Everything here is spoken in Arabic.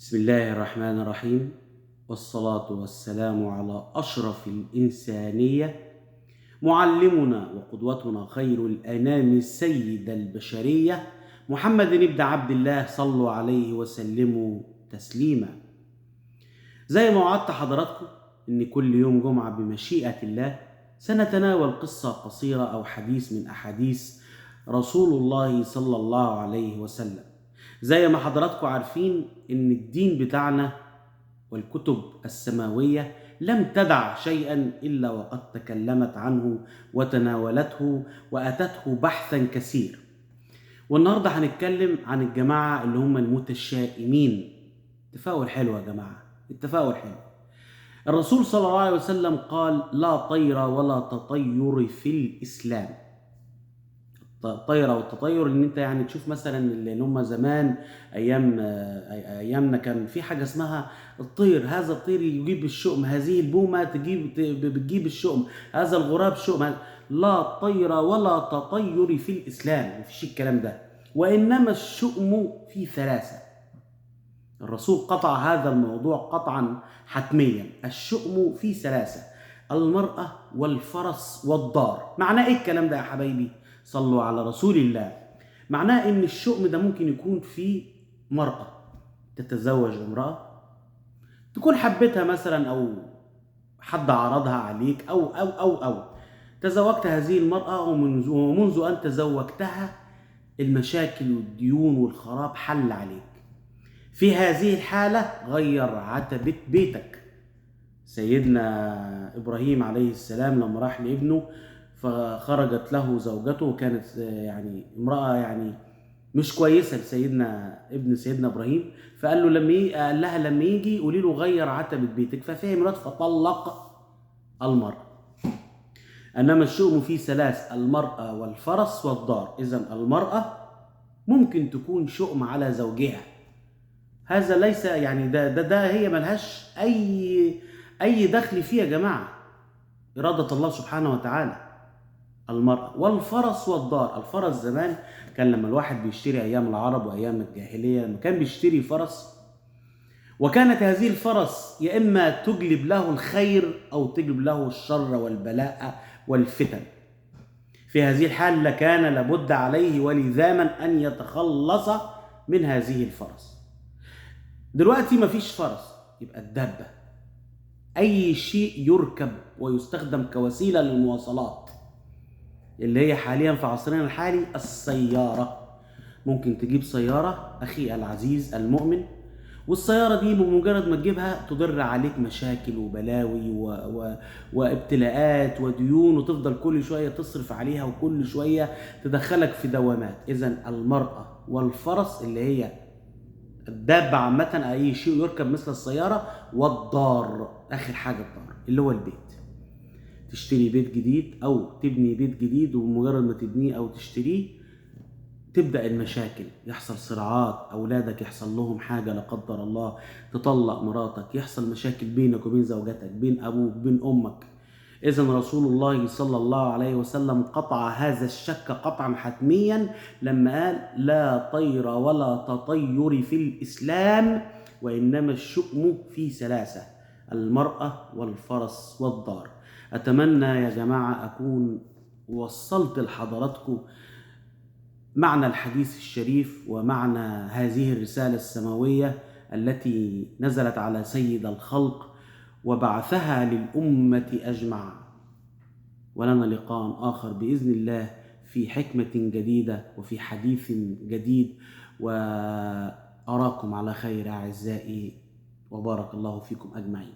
بسم الله الرحمن الرحيم، والصلاة والسلام على أشرف الإنسانية، معلمنا وقدوتنا خير الأنام سيد البشرية، محمد بن عبد الله، صلوا عليه وسلموا تسليما. زي ما وعدت حضراتكم إن كل يوم جمعة بمشيئة الله سنتناول قصة قصيرة أو حديث من أحاديث رسول الله صلى الله عليه وسلم. زي ما حضراتكم عارفين إن الدين بتاعنا والكتب السماوية لم تدع شيئا إلا وقد تكلمت عنه وتناولته وأتته بحثا كثير. والنهاردة هنتكلم عن الجماعة اللي هم المتشائمين. التفاؤل حلو يا جماعة، التفاؤل حلو. الرسول صلى الله عليه وسلم قال: لا طير ولا تطير في الإسلام. الطيرة والتطير ان انت يعني تشوف مثلا اللي هم زمان ايامنا كان في حاجه اسمها الطير، هذا الطير يجيب الشؤم، هذه البومه بتجيب الشؤم، هذا الغراب شؤم. لا طير ولا تطير في الاسلام، مفيش الكلام ده، وانما الشؤم في ثلاثه. الرسول قطع هذا الموضوع قطعا حتميا. الشؤم في ثلاثه: المرأة والفرس والدار. معناه ايه الكلام ده يا حبايبي؟ صلوا على رسول الله. معناه ان الشؤم ده ممكن يكون في مرأة، تتزوج امرأة تكون حبتها مثلا، او حد عرضها عليك، او تزوجت هذه المرأة، ومنذ ان تزوجتها المشاكل والديون والخراب حل عليك. في هذه الحالة غير عتبة بيتك. سيدنا إبراهيم عليه السلام لما راح لابنه فخرجت له زوجته، وكانت يعني امرأة يعني مش كويسة لسيدنا ابن سيدنا إبراهيم، فقال له قال لها لما يجي قولي له غير عتبة بيتك، ففهم فطلق المرأة. إنما الشؤم فيه ثلاث: المرأة والفرس والدار. إذن المرأة ممكن تكون شؤم على زوجها، هذا ليس يعني ده هي ملهاش أي دخل فيه يا جماعة، إرادة الله سبحانه وتعالى. المرأة والفرس والدار. الفرس زمان كان لما الواحد بيشتري أيام العرب وأيام الجاهلية، لما كان بيشتري فرس، وكانت هذه الفرس يا إما تجلب له الخير أو تجلب له الشر والبلاء والفتن. في هذه الحال لكان لابد عليه ولزاما أن يتخلص من هذه الفرس. دلوقتي مفيش فرس، يبقى الدابة، أي شيء يركب ويستخدم كوسيلة للمواصلات، اللي هي حاليا في عصرنا الحالي السيارة. ممكن تجيب سيارة أخي العزيز المؤمن، والسيارة دي بمجرد ما تجيبها تضر عليك مشاكل وبلاوي وابتلاءات وديون، وتفضل كل شوية تصرف عليها وكل شوية تدخلك في دوامات. إذن المرأة والفرس اللي هي الدابة عامة، أي شيء يركب مثل السيارة، والدار آخر حاجة الدار اللي هو البيت. تشتري بيت جديد أو تبني بيت جديد، ومجرد ما تبنيه أو تشتريه تبدأ المشاكل، يحصل صراعات، أولادك يحصل لهم حاجة لا قدر الله، تطلق مراتك، يحصل مشاكل بينك وبين زوجتك، بين أبوك بين أمك. إذن رسول الله صلى الله عليه وسلم قطع هذا الشك قطعا حتميا لما قال: لا طير ولا تطير في الإسلام، وإنما الشؤم في ثلاثة: المرأة والفرس والدار. أتمنى يا جماعة أكون وصلت لحضراتكم معنى الحديث الشريف ومعنى هذه الرسالة السماوية التي نزلت على سيد الخلق وبعثها للأمة أجمع. ولنا لقاء آخر بإذن الله في حكمة جديدة وفي حديث جديد، وأراكم على خير أعزائي، وبارك الله فيكم أجمعين.